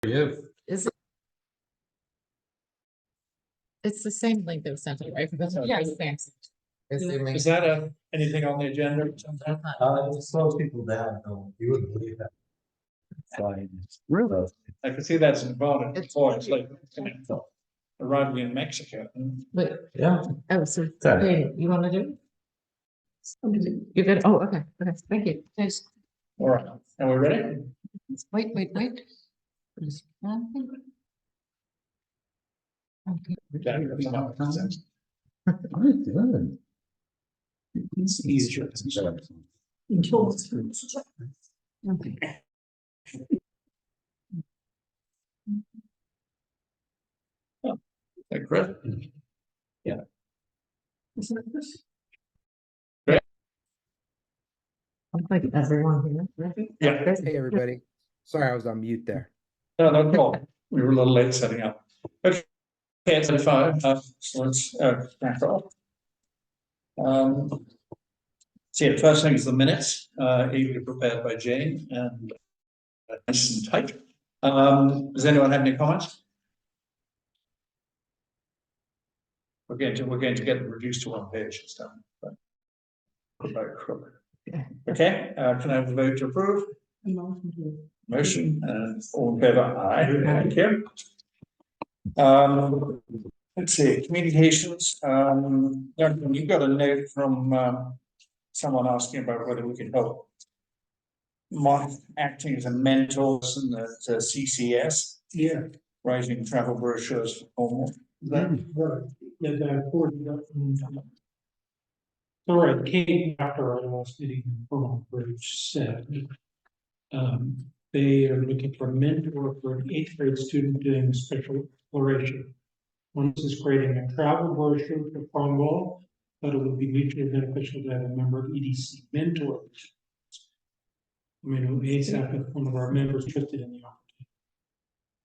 you. Is it? It's the same link that was sent to right? Yeah, it's the same. It's the link. Is that anything on the agenda? It slows people down, no, you wouldn't believe that. Fine. Really? I can see that's an advantage It's- before it's like arriving in Mexico. Wait, Yeah. oh, so, Sorry. hey, you wanna do? You're good, oh, okay, thank you. Thanks. All right, are we ready? Wait. There's nothing. Okay. Okay, that's enough. I'm good. It's easier. Okay. Like, great. I'm like everyone here. Yeah. Hey, everybody. Sorry, I was on mute there. No, no problem. We were a little late setting up. Okay, it's 5. So let's crack off. See, the first thing is the minutes, eagerly prepared by Jane and nice and tight. Does anyone have any comments? We're going to get them reduced to 1 page this time. Okay, can I have the vote to approve? Motion, and all in favor, aye. Thank you. Let's see, communications. Duncan, you got a note from someone asking about whether we can help Mark acting as a mentor at CCS. Yeah, Writing travel brochures for Cornwall. that's right. Yeah, that forwarded up from. All right, Kate, after our last meeting in Cornwall Bridge said. They are looking for a mentor for an 8th grade student doing special exploration. One is creating a travel brochure for Cornwall, but it would be mutually beneficial to have a member of EDC mentor. I mean, ASAP, if one of our members interested in the opportunity.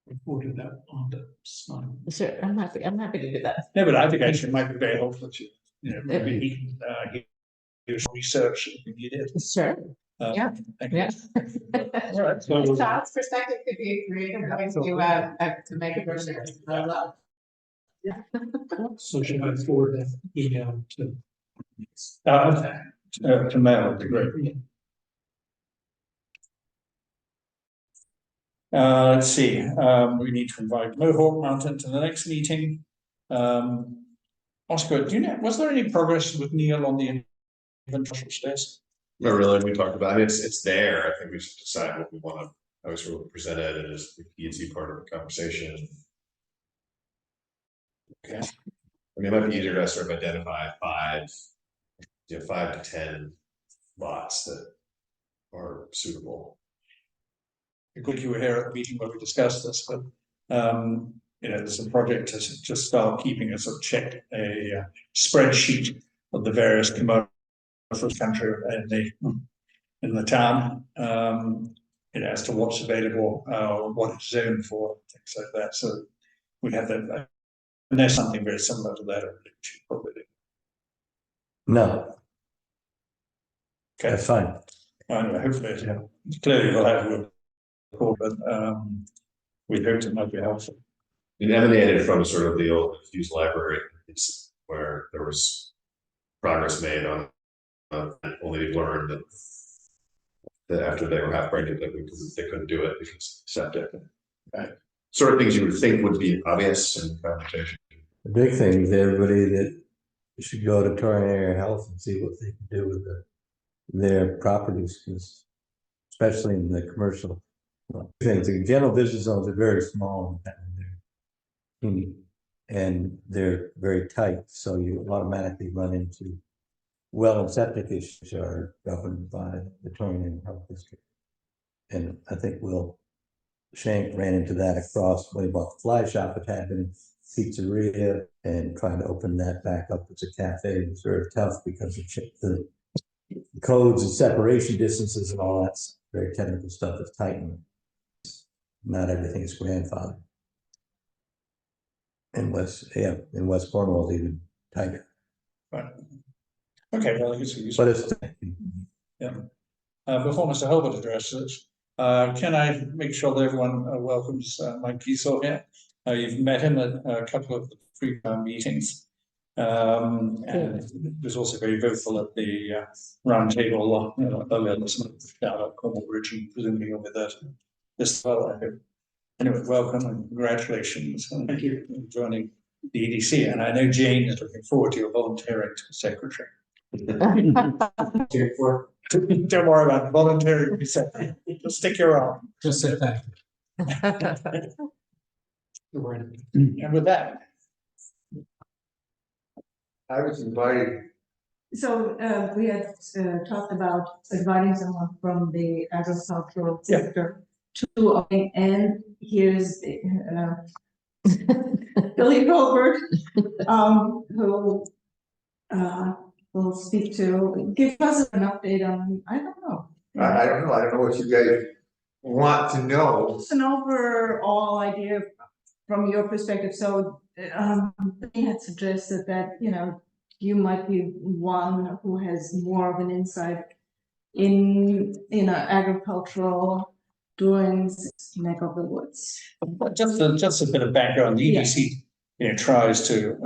Reported that on the slide. Sure, I'm happy to do that. No, but I think actually it might be very helpful to, maybe he can do some research if we need it. Sure, yeah. Thank you. Yeah. All right, so Child's perspective could be a creative way to make a brochure. I love. Yeah. So should I forward that email to? to mail would be great. Let's see, we need to invite Mohawk Mountain to the next meeting. Oscar, do you know, was there any progress with Neil on the inventory stairs? Not really, we talked about it, it's there, I think we should decide what we want to, how we sort of present it, and just the EDC part of the conversation. Okay. I mean, it might be easier to sort of identify 5 to 10 lots that are suitable. Good you were here at the meeting where we discussed this, but there's a project to just start keeping a sort of a spreadsheet of the various commercial country in the town, as to what's available, what it's zoned for, things like that. So we have that. And there's something very similar to that. Probably. No, Okay, that's fine. anyway, hopefully, clearly we'll have a report, but we hope it might be helpful. It emanated from sort of the old Tues library, it's where there was progress made on only learned that after they were half pregnant that they couldn't do it because septic. Sort of things you would think would be obvious in conversation. The big thing is everybody that should go to Torrent Area Health and see what they can do with their properties, because especially in the commercial things, the general business zones are very small and they're very tight, so you automatically run into well and septic issues are governed by the Torrent Area Health District. And I think Shank ran into that across when he bought the fly shop. It had been pizzeria, and trying to open that back up as a cafe was very tough because the codes and separation distances and all that very technical stuff is tightened. Not everything is grandfathered. In West Cornwall is even tighter. Right. Okay, well, I guess we use. But it's Before Mr. Hilbert addresses, Can I make sure that everyone welcomes Mike Kiesel here? You've met him at a couple of the pre-town meetings. And he was also very vocal at the roundtable earlier this month down at Cornwall Bridge, and presumably you'll be there this well, I hope. Anyway, welcome and congratulations. Thank you for joining the EDC. And I know Jane is looking forward to your volunteering to secretary. Don't worry about volunteering to be secretary. Just stick your arm. Just say that. And with that, I was invited. So we had talked about inviting someone from the agricultural Yeah. sector to, and here's Billy Colbert, who will speak to, give us an update on, I don't know. I don't know. I don't know what you guys want to know. Just an overall idea from your perspective. So he had suggested that, you know, you might be one who has more of an insight in agricultural doings, neck of the woods. just a bit of background. The Yeah. EDC, tries to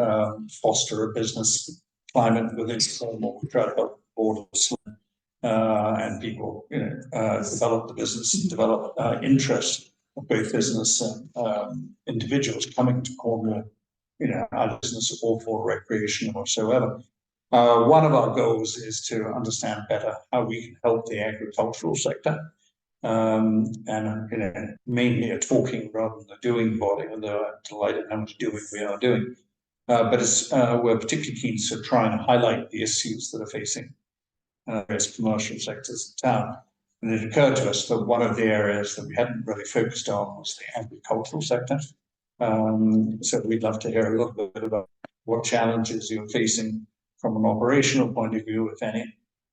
foster a business climate within Cornwall. We try to help borders and people, develop the business and develop interest of both business and individuals coming to Cornwall, our business or for recreation or whatsoever. One of our goals is to understand better how we can help the agricultural sector. And mainly a talking rather than a doing body, although I'm delighted how much doing we are doing. But we're particularly keen to try and highlight the issues that are facing various commercial sectors in town. And it occurred to us that one of the areas that we hadn't really focused on was the agricultural sector. So we'd love to hear a little bit about what challenges you're facing from an operational point of view, if any,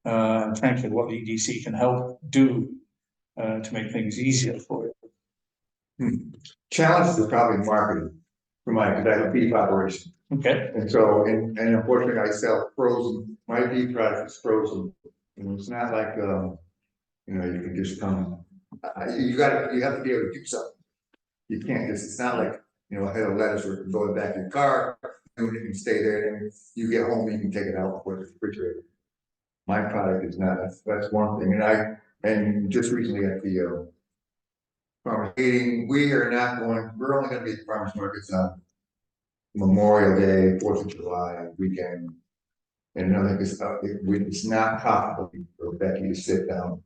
and frankly, what the EDC can help do to make things easier for you. Challenges are probably marketing for because I have a beef operation. Okay. And so, and unfortunately I sell frozen, my beef product is frozen. And it's not like, you can just come, you have to be able to do something. You can't just, it's not like, a head of lettuce or going back in your car, and you can stay there, and you get home, you can take it out with the refrigerator. My product is not, that's one thing, and just recently at the farmers meeting, we're only gonna be at farmers markets on Memorial Day, 4th of July weekend. And I think it's not possible for Becky to sit down.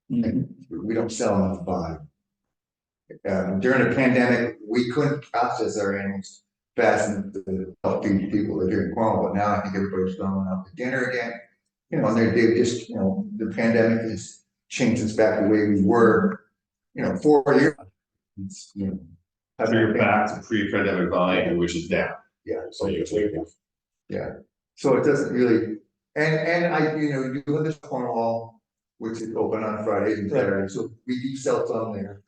And we don't sell enough vibe. During the pandemic, we couldn't process our animals fast enough to help feed people that are here in Cornwall, but now I think everybody's going out to dinner again. And they just, the pandemic has changed us back the way we were, 4 years. So you're back to pre-pandemic volume, which is down. Yeah. So you're taking. Yeah. So it doesn't really, and I, you live in Cornwall, which is open on Fridays and Saturdays, so we do sell some there.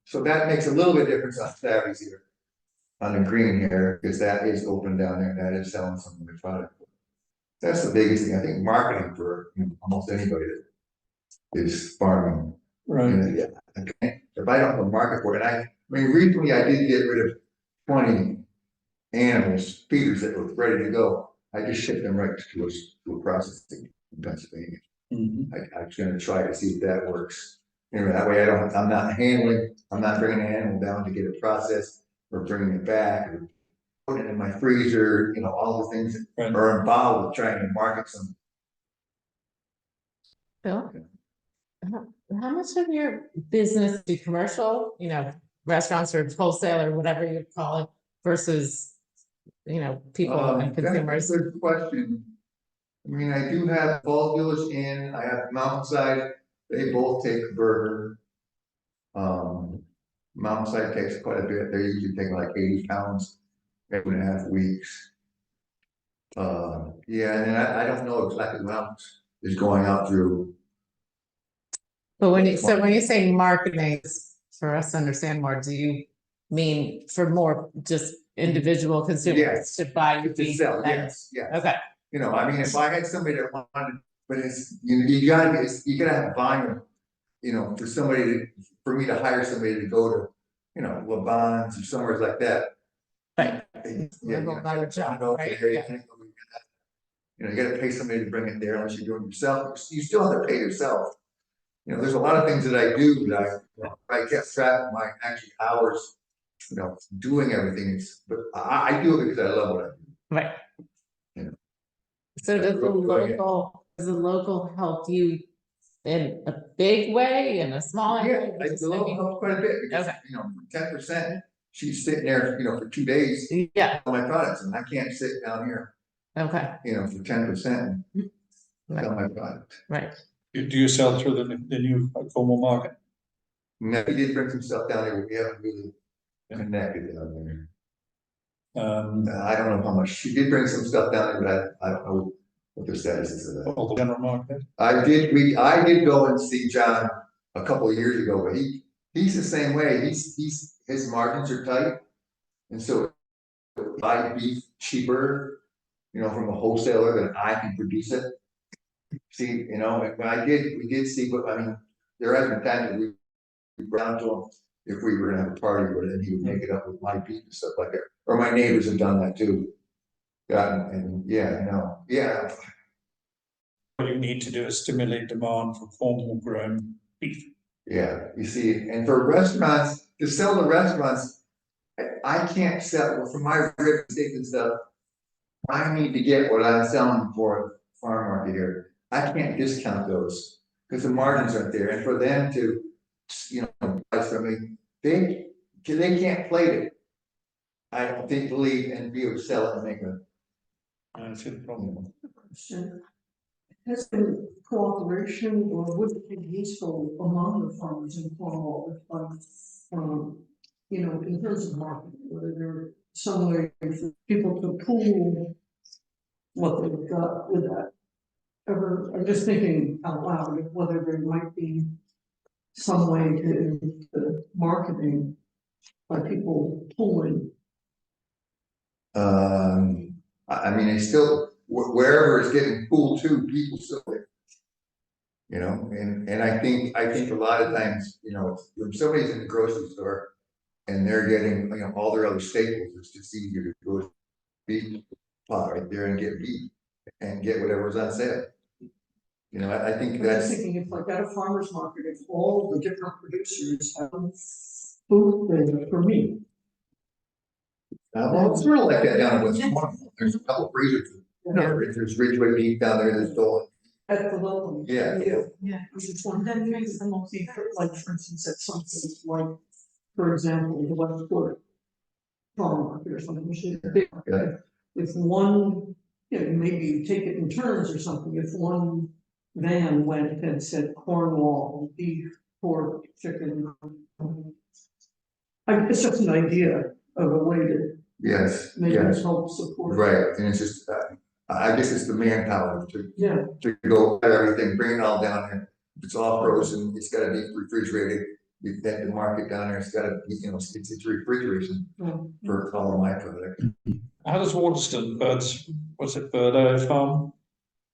So that makes a little bit of difference on Saturdays here. On the green here, because that is open down there, and that is selling some of the product. That's the biggest thing, I think, marketing for almost anybody that is farming. Right. If I don't have a market for it, and I mean, recently I did get rid of 20 animals, feeders that were ready to go. I just shipped them right to a processing in Pennsylvania. I'm going to try to see if that works. That way I'm not bringing an animal down to get it processed or bringing it back or putting it in my freezer, all the things that are involved with trying to market some. Bill, how much of your business be commercial, restaurants or wholesale or whatever you call it, versus, people and consumers? That's a good question. I mean, I do have Fall Village Inn, I have Mountainside, they both take a burger. Mountainside takes quite a bit, they're usually taking like 80 pounds every 2.5 weeks. Yeah, and I don't know exactly what else is going out through. But when you say marketing, for us to understand more, do you mean for more just individual consumers to buy your To beef? sell, yes. Okay. I mean, if I had somebody that wanted, but it's you gotta have volume you know, for me to hire somebody to go to, you know, LeBon's or somewhere like that. Right. Yeah, Level by the job, right? You know, you gotta pay somebody to bring it there unless you're doing it yourself. You still have to pay yourself. You know, there's a lot of things that I do that I kept track of my actual hours, you know, doing everything. But I do it because I love what I do. Right. Yeah. So does the Go ahead. local help you in a big way, in a small Yeah, way? I do help quite a bit because, Okay. you know, 10%, she's sitting there, you know, for 2 days Yeah, on my products and I can't sit down here, okay, you know, for 10% right, on my product. right. Do you sell through the new Cornwall market? Now, he did bring some stuff down there, but we haven't really connected down there. I don't know how much, she did bring some stuff down there, but I don't know what the status is of that. Or the general market? I did go and see John a couple of years ago, but he's the same way, his margins are tight. And so buy beef cheaper, you know, from a wholesaler than I can produce it. See, you know, we did see, but I mean, there has been times that we brought to him if we were gonna have a party, but then he would make it up with my beef and stuff like that. Or my neighbors have done that too. Yeah. What you need to do is stimulate demand for Cornwall grown beef. Yeah, you see, and for restaurants, to sell to restaurants, I can't sell, well, for my rib steak and stuff, I need to get what I'm selling for farm market here. I can't discount those, because the margins aren't there, and for them to, you know, buy something, they can't plate it. I don't believe and be able to sell it and make a, I see the problem. Has been cooperation or would it be useful among the farmers in Cornwall, you know, in terms of marketing, whether there some way for people to pool what they've got with that? I'm just thinking out loud of whether there might be some way to marketing by people pooling. I mean, they still, wherever it's getting pulled to, people still there. You know, and I think a lot of times, you know, when somebody's in the grocery store and they're getting, you know, all their other staples, it's just easier to go to beef pot right there and get beef and get whatever's on sale. You know, I think I'm that's. just thinking if like at a farmer's market, if all the different producers have food there for me. Well, it's sort of like that down in West Cornwall. There's a couple of freezers. There's Ridgeway beef down there, there's Dolan. At the local. Yeah. Yeah, because it's one that makes the most, like, for instance, at something like, for example, the Westport farm market or something, which is a big market. If one, you know, maybe you take it in turns or something, if one van went and said Cornwall, beef, pork, chicken. It's just an idea of a way to Yes, maybe yes, help support. right, and it's just, I guess it's the manpower Yeah, to go at everything, bring it all down here. If it's all frozen, it's gotta be refrigerated. You get the market down there, it's gotta be, you know, it's refrigeration for all of my product. How does Waterston what's it, Birdo Farm?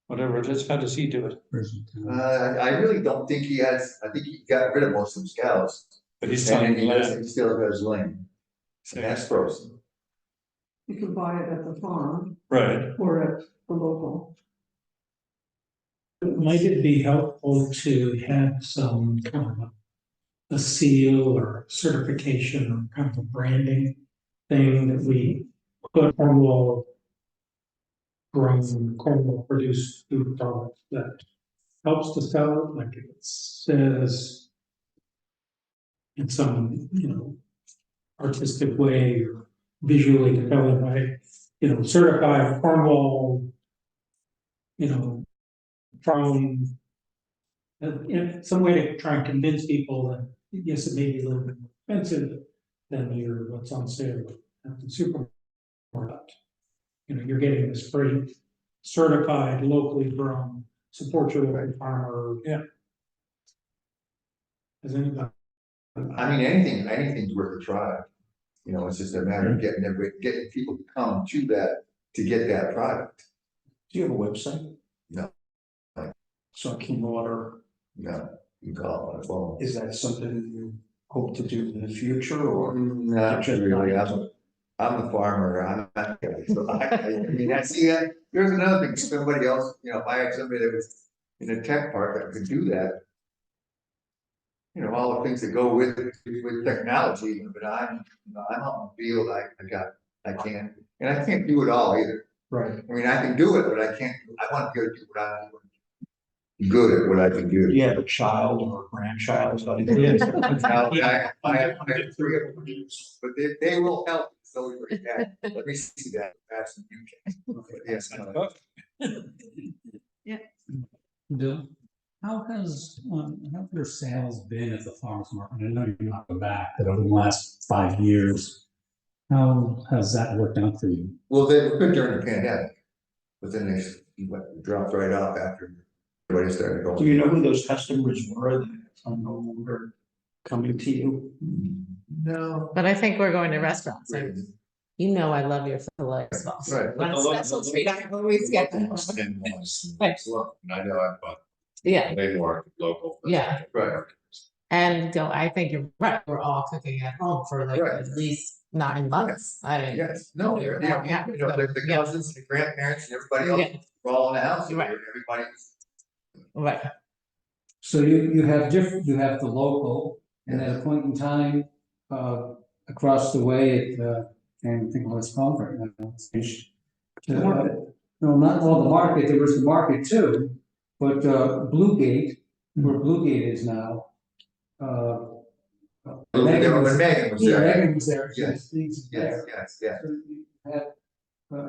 Whatever it is, how does he do it? I really don't think he has, I think he got rid of most of his cows. But he's And selling he land. still does land. So that's frozen. you can buy it at the farm Right. or at the local. Might it be helpful to have some kind of a seal or certification or kind of a branding thing that we put Cornwall grown, Cornwall produced food products that helps to sell it, like if it says in some, you know, artistic way or visually compelling way, you know, certified Cornwall, you know, from in some way to try and convince people that yes, it may be a little bit more expensive than what's on sale at the supermarket. You know, you're getting this great certified, locally grown, support your local farmer. Yeah. Has anybody? I mean, anything's worth a try. You know, it's just a matter of getting people to come to that, to get that product. Do you have a website? No. So Water. No, You can call it on the phone. Is that something you hope to do in the future or? Not really, I'm a farmer, I'm not, so I mean, I see, there's another thing, somebody else, if I had somebody that was in a tech park that could do that. All the things that go with technology, but I'm on the field, I can't, and I can't do it all either. Right. I mean, I can do it, but I can't, I want to go do what I'm doing. Good at what I can do. Do you have a child or a grandchild? Yes. Now, I have 3 of them, but they will help, so we can, let me see that, fast as you can. But yes, Bill, how have your sales been at the farmer's market? I know you're not going back, but over the last 5 years, how has that worked out for you? well, they were good during the pandemic, but then they dropped right off after everybody started going. Do you know who those customers were that are no longer coming to you? No. But I think we're going to restaurants. I love your filet as well. Right. On a special treat, I always get them. Right. And I know I bought Yeah, way more local. Yeah. Right. and I think you're right, we're all cooking at home for like Right. at least 9 months. I mean. Yes, no, Yeah. the cousins, the grandparents, and everybody else, Yeah, were all in the house, Right. everybody. right, So you have the local, and at a point in time, across the way at, can't think of what it's called right now. It's finished. No, not all the market, there was the market too, but Bluegate, where Bluegate is now. Megan was Yeah, there. Megan was there. Yes. Things Yes, there. yes, yes. So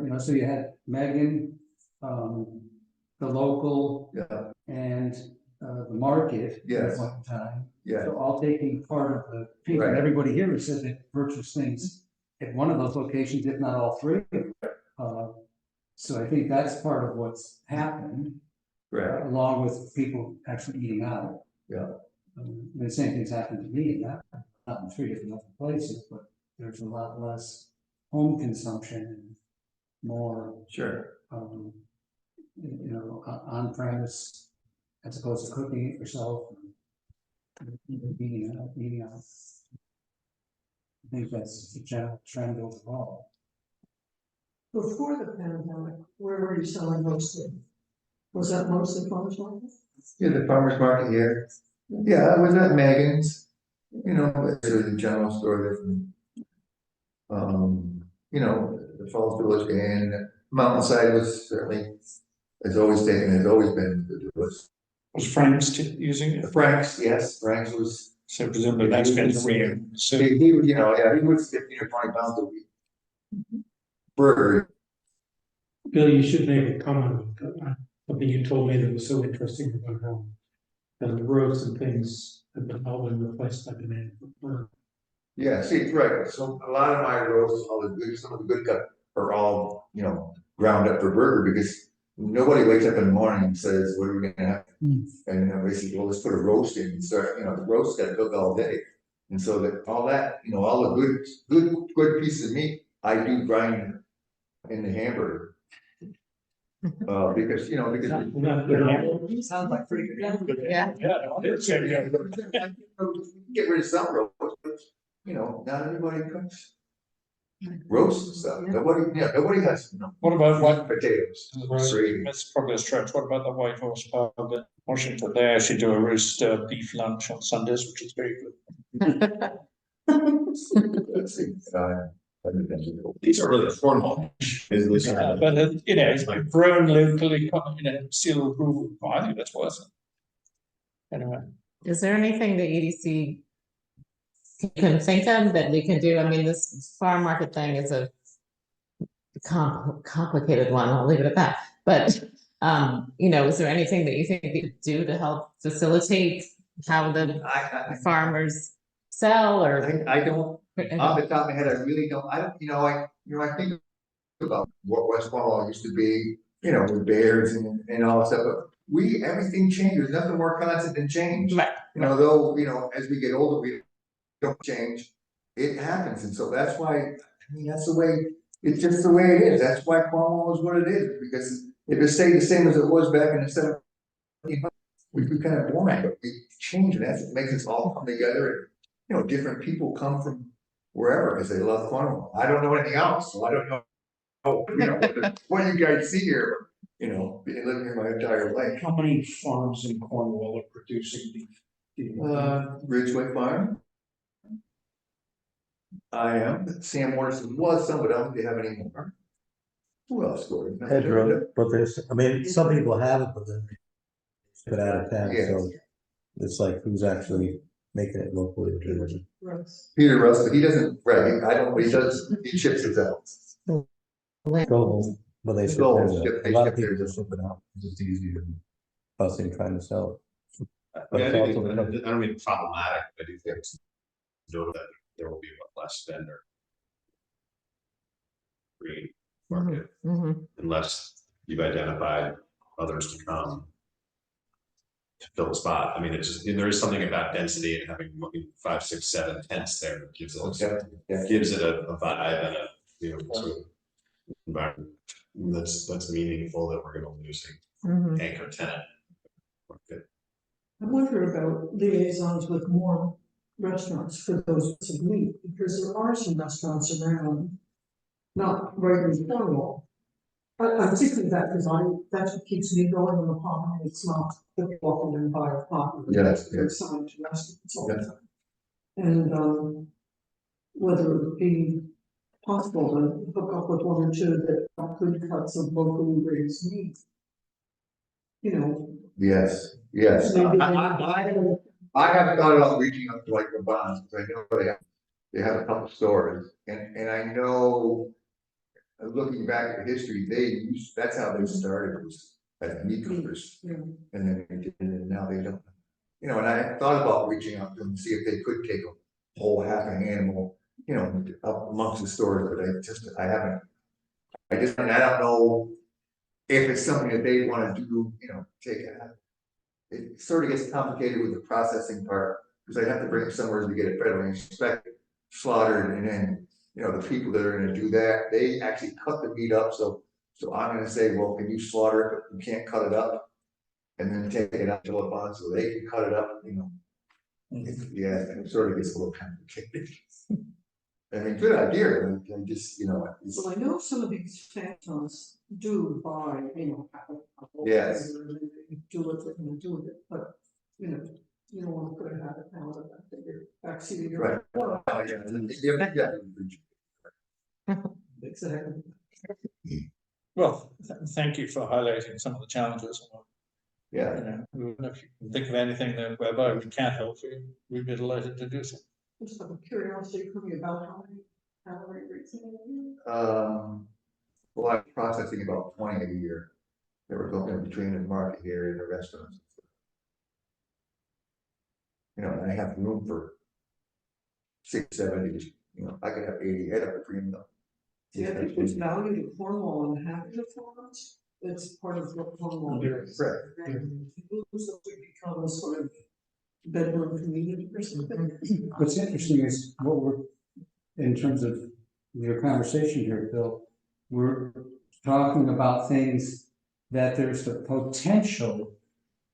you had, so you had Megan, the local, Yeah, and the market. At Yes. one time. yeah, So all taking part of the piece, Right. and everybody here has said they purchase things at one of those locations, if not all 3. So I think that's part of what's happened, right, along with people actually eating out. Yeah. The same thing's happened to me, not in 3 different other places, but there's a lot less home consumption and more, sure. on premise as opposed to cooking it yourself. And eating out. I think that's the general trend overall. Before the pandemic, where were you selling mostly? Was that mostly farmers market? Yeah, the farmer's market here. Yeah, I was at Megan's, there's a general store there from, the Falls Village and Mountainside was certainly, has always been good to us. Was Frank's using it? Frank's, yes, Frank's was, So presumably that's been free. So he would, he would 15 or 20 pounds a week. Burger, Bill, you should make a comment on something you told me that was so interesting about how the roads and things have been all been replaced by demand for burger. yeah, see, right, so a lot of my roasts, some of the good cut are all, ground up for burger, because nobody wakes up in the morning and says, what are we gonna have? And they say, well, let's put a roast in and start, the roast gotta cook all day. And so that, all the good pieces of meat, I do grind in the hamburger. Because. sounds like pretty good. Yeah. Get rid of some roast, not everybody cooks. Roast and stuff, nobody has, What about what? potatoes. Gravy. That's probably a stretch. What about the White Horse Pub in Washington? They actually do a roast beef lunch on Sundays, which is very good. Let's see, These are really Cornwall. Yeah, but it's grown locally, still approval. I think that's worth it. Anyway. Is there anything the EDC can think of that we can do? I mean, this farm market thing is a complicated one, I'll leave it at that. But, is there anything that you think we could do to help facilitate how the farmers sell or? I don't, off the top of my head, I really don't, I think about what West Cornwall used to be, with bears and all that stuff, but everything changes, nothing more constant than change. Right. Though, as we get older, we don't change, it happens, and so that's why, that's the way, it's just the way it is, that's why Cornwall is what it is, because if it stayed the same as it was back in the 1700s, we kind of blind, but we change, and that's what makes us all come together. You know, different people come from wherever, because they love Cornwall. I don't know anything else, so I don't know, you know, what you guys see here, you know, being living here my entire life. How many farms in Cornwall are producing beef? Do you know? Ridgeway Farm. I am, Sam Morrison was some, but I don't think they have any more. Who else, Gordon? Pedro, but there's, I mean, some people have it, but then it's out of town, Yes. so it's like who's actually making it locally. Peter Russ, but he doesn't, right, I don't, he does, he ships it out. Go, but they ship Go, theirs out. ship- A they lot of ship people theirs just ship it out, it's just easier than busing trying to sell it. But Yeah, it's I also don't mean problematic, I do think it's notable that there will be a less vendor. Green market, unless you've identified others to come to fill the spot. I mean, it's just, there is something about density and having 5, 6, 7 tents there that gives it, gives it a vibe and a, you know, sort of environment that's meaningful, that we're gonna lose an anchor tenant. Okay. I wonder about liaisons with more restaurants for those of meat, because there are some restaurants around, not right in Cornwall. I'm thinking that because that's what keeps me going in the pond, it's not just walking and buy a pot. Yes, There's some restaurants all the time. And, whether it would be possible to hook up with one or two that are good cuts of locally raised meat. You know. Yes, yes. maybe I haven't thought about reaching up to like the bonds, because I know they have a couple stores, and I know, looking back at history, that's how they started, was as meat cookers. Yeah. And then they did, and now they don't. You know, and I thought about reaching out to them to see if they could take a whole half an animal, you know, up amongst the stores, but I haven't. I don't know if it's something that they want to do, you know, take it out. It sort of gets complicated with the processing part, because I'd have to bring it somewhere to get it federally inspected, slaughtered, and then, you know, the people that are gonna do that, they actually cut the meat up, so I'm gonna say, well, can you slaughter it, but you can't cut it up, and then take it out to a bond so they can cut it up, you know. Yeah, and it sort of gets a little complicated. I mean, good idea, but I just, you know. Well, I know some of these phantoms do buy, you know, have a whole Yes. thing, and they do it and do it, but, you know, you don't want to put a habit now of that, your backseat of your. Right. Oh, yeah. Exactly. Well, thank you for highlighting some of the challenges. Yeah. You know, if you can think of anything that whereby we can help you, we'd be delighted to do so. Just out of curiosity, for me about how many rates in Well, I'm processing about 20 a year. They were going between the market here and the restaurants. You know, and I have room for 6, 7, you know, I could have 80 head up between them. Yeah, I think there's value to Cornwall and having the farms, it's part of what Cornwall is. Right. And people who become a sort of bedroom community or something. What's interesting is what we're, in terms of your conversation here, Bill, we're talking about things that there's the potential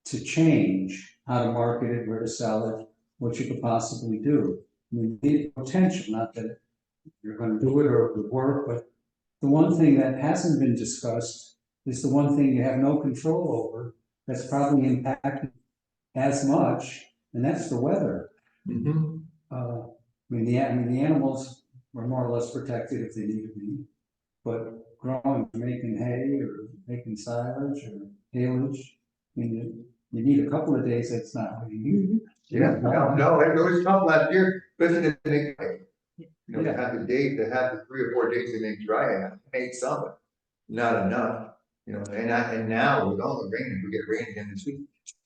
to change, how to market it, where to sell it, what you could possibly do. We need potential, not that you're gonna do it or it would work, but the one thing that hasn't been discussed is the one thing you have no control over, that's probably impacted as much, and that's the weather. I mean, the animals are more or less protected if they need to be, but growing, making hay or making silage or haylage, I mean, you need a couple of days that's not raining. Yeah, no, it was tough last year, especially to make, you know, to have the 3 or 4 days to make dry, I made some, but not enough, you know, and now with all the rain, we get rain again this week,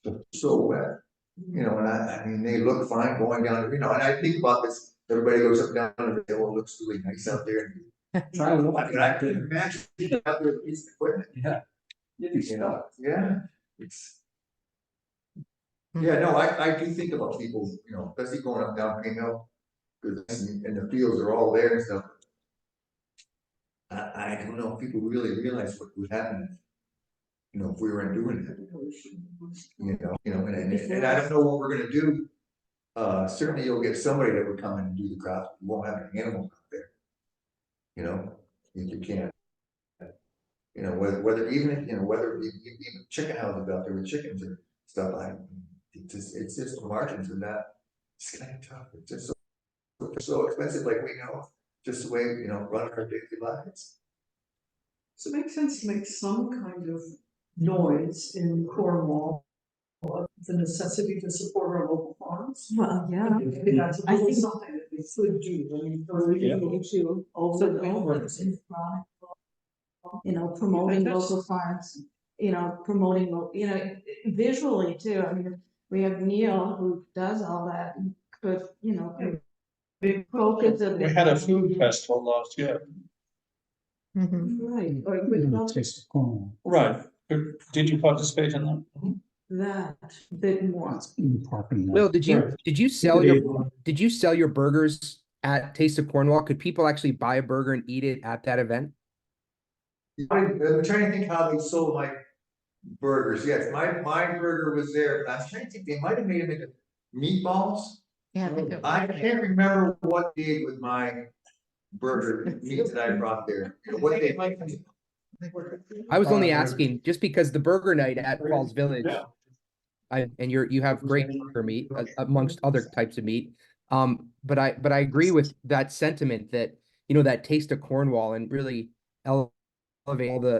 it's so wet, you know, and I mean, they look fine going down, you know, and I think about this, everybody goes up down and they say, well, it looks really nice out there. Try to I mean, I could imagine out there with this equipment. Yeah. You know, yeah, it's. Yeah, no, I do think about people, you know, especially going up down Green Hill, because and the fields are all there and stuff. I don't know if people really realize what would happen you know, if we weren't doing that. And I don't know what we're gonna do. Certainly you'll get somebody that would come in and do the crop, you won't have any animals out there. You know, you can't. You know, whether even, you know, whether even chicken houses out there with chickens and stuff, it's just the margins are not, it's kind of tough, it's just so expensive, like we know, just the way, you know, run our daily lives. So it makes sense to make some kind of noise in Cornwall, the necessity to support our local farms. Well, yeah. I think that's a I little think- something that we could do, I mean, for the issue over and over. You know, promoting local farms, you know, promoting, you know, visually too. I mean, we have Neil who does all that, but, you know, Big focus a We bit. had a food festival last year. Mhm. Right, or we don't Taste of Cornwall. Right. Did you participate in that? that bit more. It's in the parking lot. Will, did you sell Yeah. your burgers at Taste of Cornwall? Could people actually buy a burger and eat it at that event? I'm trying to think how they sold my burgers, yes, my burger was there, but I was trying to think, they might have made them into meatballs. Yeah, I think it I was. can't remember what they did with my burger meat that I brought there, what they might. I was only asking just because the burger night at Falls Village, and you have great burger meat amongst other types of meat. But I agree with that sentiment that, you know, that Taste of Cornwall and really elevate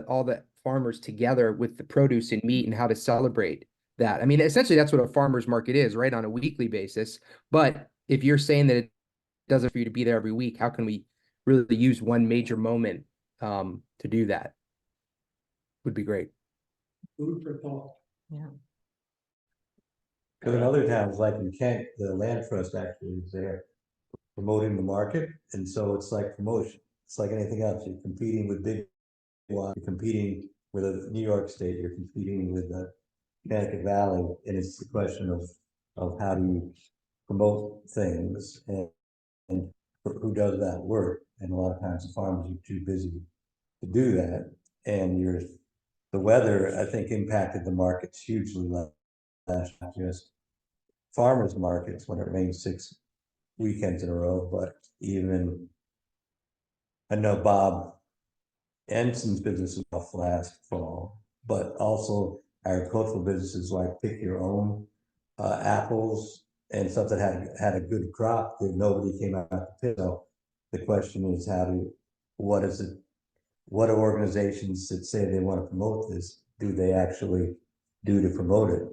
all the farmers together with the produce and meat and how to celebrate that. I mean, essentially that's what a farmer's market is, right? On a weekly basis. But if you're saying that it doesn't for you to be there every week, how can we really use one major moment to do that? Would be great. Food for thought. Because in other towns, like in Kent, the land trust actually is there promoting the market, and so it's like promotion. It's like anything else, you're competing with big one, you're competing with a New York State, you're competing with the Connecticut Valley, and it's the question of how do you promote things and who does that work, and a lot of times the farmers are too busy to do that, and the weather, I think, impacted the markets hugely last year, just farmers markets when it rained 6 weekends in a row, but even I know Bob Enson's business was off last fall, but also agricultural businesses like pick your own apples and stuff that had a good crop that nobody came out to pick. So the question is what do organizations that say they want to promote this, do they actually do to promote it?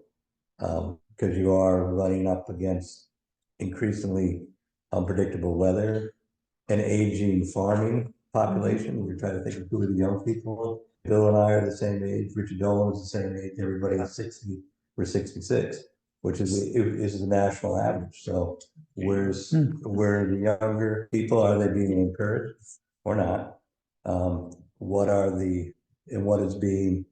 Because you are running up against increasingly unpredictable weather, an aging farming population. We're trying to think of who are the young people. Bill and I are the same age. Richard Dolan is the same age. Everybody is 60. We're 66, which is the national average. So where the younger people, are they being encouraged or not? What is being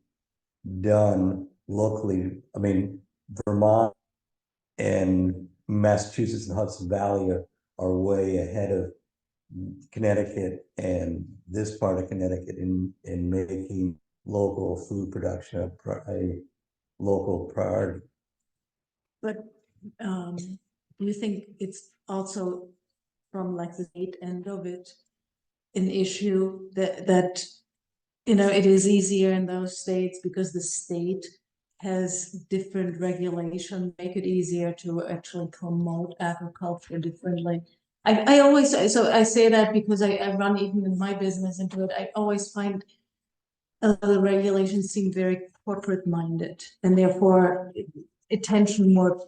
done locally? I mean, Vermont and Massachusetts and Hudson Valley are way ahead of Connecticut and this part of Connecticut in making local food production a local priority. But do you think it's also from like the state end of it, an issue that you know, it is easier in those states because the state has different regulations, make it easier to actually promote agriculture differently. I always, so I say that because I run even in my business into it, I always find the regulations seem very corporate minded and therefore attention more.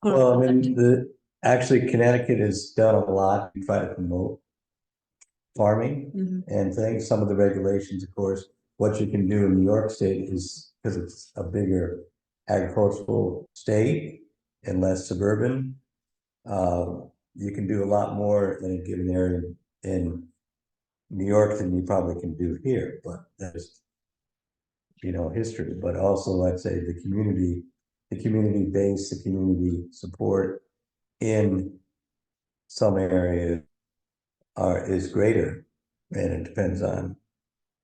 Well, I mean, actually Connecticut has done a lot to try to promote farming and things. Some of the regulations, of course, what you can do in New York State is, because it's a bigger agricultural state and less suburban, you can do a lot more in a given area in New York than you probably can do here, but that's, you know, history. But also, let's say the community base, the community support in some areas is greater, and it depends on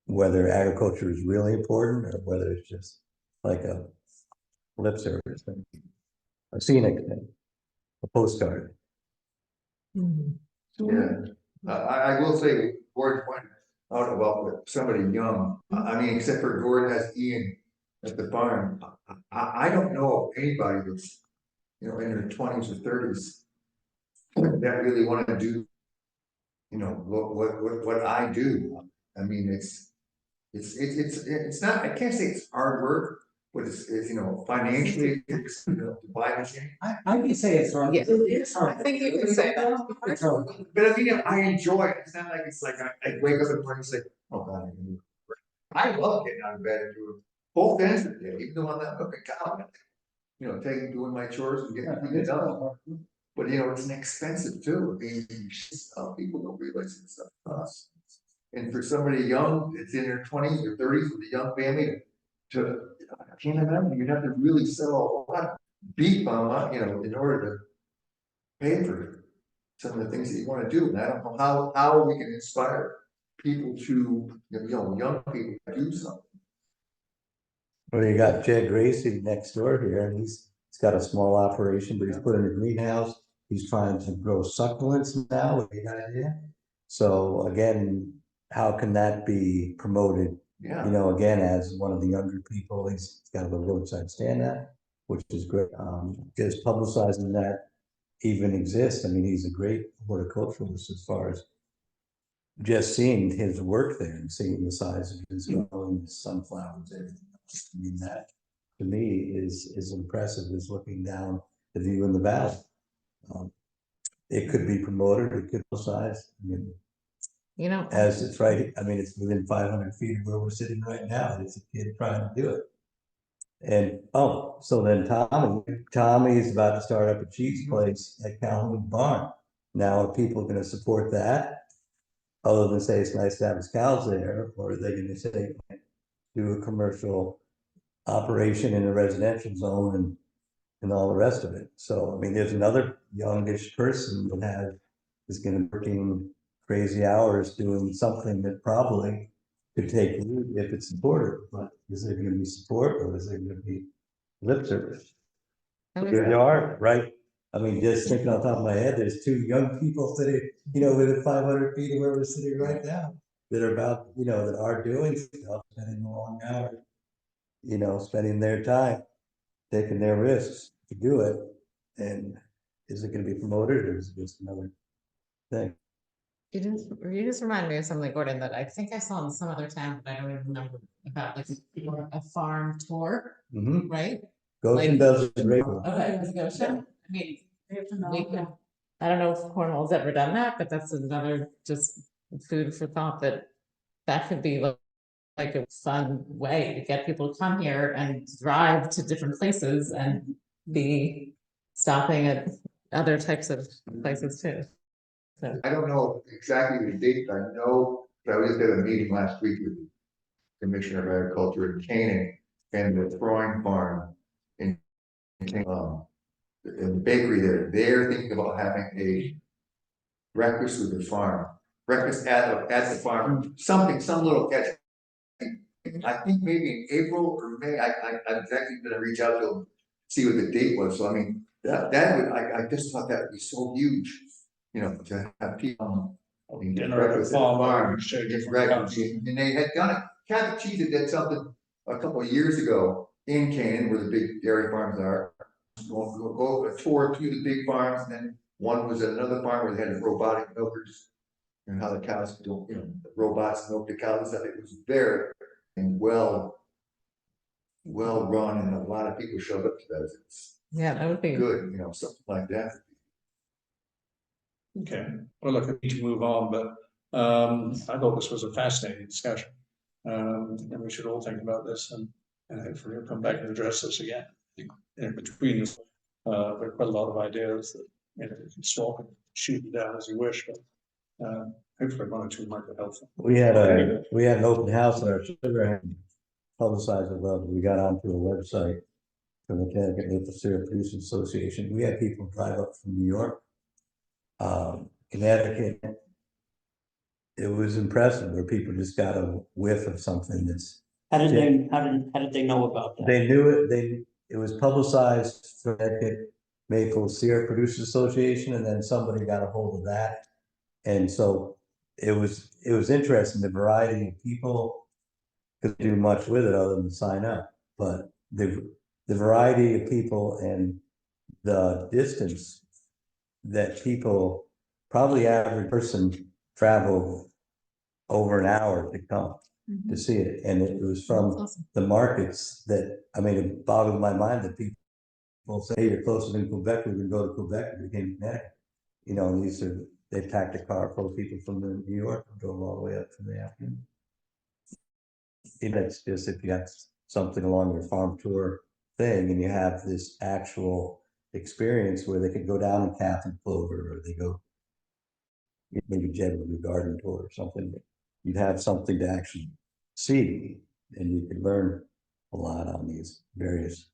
whether agriculture is really important or whether it's just like a lip service thing, a scenic thing, a postcard. Mhm. Yeah, I will say, Gordon pointed out about with somebody young, I mean, except for Gordon has Ian at the farm. I don't know of anybody that's, you know, in their 20s or 30s that really want to do, you know, what I do. I mean, it's not, I can't say it's hard work, but it's, you know, financially, it's, you know, to buy a machine. I can say it's hard. Yeah. It's I hard. think you can say that. It's hard. But I mean, I enjoy it. It's not like it's like I wake up in the morning and say, oh God, I can do it. I love getting out of bed and doing both ends of the day, even though I'm not milking cow. You know, doing my chores and getting things done. But you know, it's expensive too. I mean, people don't realize it's stuff costs. And for somebody young, it's in their 20s or 30s with a young family to I can't imagine, you'd have to really sell a lot of beef on, you know, in order to pay for some of the things that you want to do. And I don't know how we can inspire people to, you know, young people to do something. Well, you got Jed Gracie next door here, and he's got a small operation, but he's put in a greenhouse. He's trying to grow succulents now, with the idea. So again, how can that be promoted? Yeah. You know, again, as one of the younger people, he's got a little roadside stand now, which is great. Just publicizing that even exists. I mean, he's a great horticulturalist as far as just seeing his work there and seeing the size of his growing sunflowers, everything else. I mean, that to me is impressive, is looking down the view in the valley. It could be promoted, it could be size. I mean, You know, as it's right, I mean, it's within 500 feet of where we're sitting right now. It's a kid trying to do it. And, oh, so then Tommy is about to start up a cheese place at Calhoun Barn. Now, are people gonna support that? Other than say it's nice to have his cows there, or are they gonna say, do a commercial operation in a residential zone and all the rest of it? So, I mean, there's another youngish person that is gonna be working crazy hours doing something that probably could take root if it's supported, but is there gonna be support or is there gonna be lip service? There are, right? I mean, just thinking on top of my head, there's two young people sitting, you know, within 500 feet of where we're sitting right now, that are about, you know, that are doing stuff, spending long hours, you know, spending their time, taking their risks to do it. And is it gonna be promoted or is it just another thing? you just remind me of something, Gordon, that I think I saw in some other town, but I don't even remember about like a farm tour, Mm-hmm. right? Goshen Like- does a great one. Okay, let's go, Shem. I mean, we can, I don't know if Cornwall's ever done that, but that's another just food for thought that could be like a fun way to get people to come here and drive to different places and be stopping at other types of places too. So, I don't know exactly the date, I know, but I was at a meeting last week with the Commissioner of Agriculture in Canaan and the Throwing Farm in the bakery there. They're thinking about having a breakfast with the farm, breakfast at the farm, some little catch. I think maybe in April or May, I'm exactly gonna reach out to them, see what the date was. So I mean, that would, I just thought that would be so huge, you know, to have people. Dinner at a farm, share different Breakfast, cups. and they had done it, Catholic Cheese had did something a couple of years ago in Canaan, where the big dairy farms are. Go a tour to the big farms, and then one was at another farm where they had robotic milkers. And how the cows don't, you know, the robots milk the cows, that it was very and well run, and a lot of people showed up to that. It's yeah, that would be. good, you know, something like that. Okay, well, look, I need to move on, but I thought this was a fascinating discussion. And we should all think about this and hopefully we'll come back and address this again. I think in between us, there are quite a lot of ideas that, you know, you can swap and shoot them down as you wish, but hopefully one or two might be helpful. We had an open house at our sugar and publicized it well. We got onto a website from the Connecticut Maple Syrup Producers Association. We had people drive up from New York, Connecticut, it was impressive where people just got a whiff of something that's, How did they know about that? they knew it, it was publicized for Connecticut Maple Syrup Producers Association, and then somebody got a hold of that. And so it was interesting, the variety of people could do much with it other than sign up, but the variety of people and the distance that people, probably average person traveled over an hour to come to see it, and it was That's from awesome. the markets that, I mean, it boggled my mind that people say, hey, you're closer than Quebec, we can go to Quebec, we came to Connecticut. You know, and these are, they packed a car full of people from New York, and drove all the way up from the afternoon. It's just if you got something along your farm tour thing and you have this actual experience where they could go down and cap and clover, or they go maybe Jed would do garden tour or something. You'd have something to actually see, and you could learn a lot on these various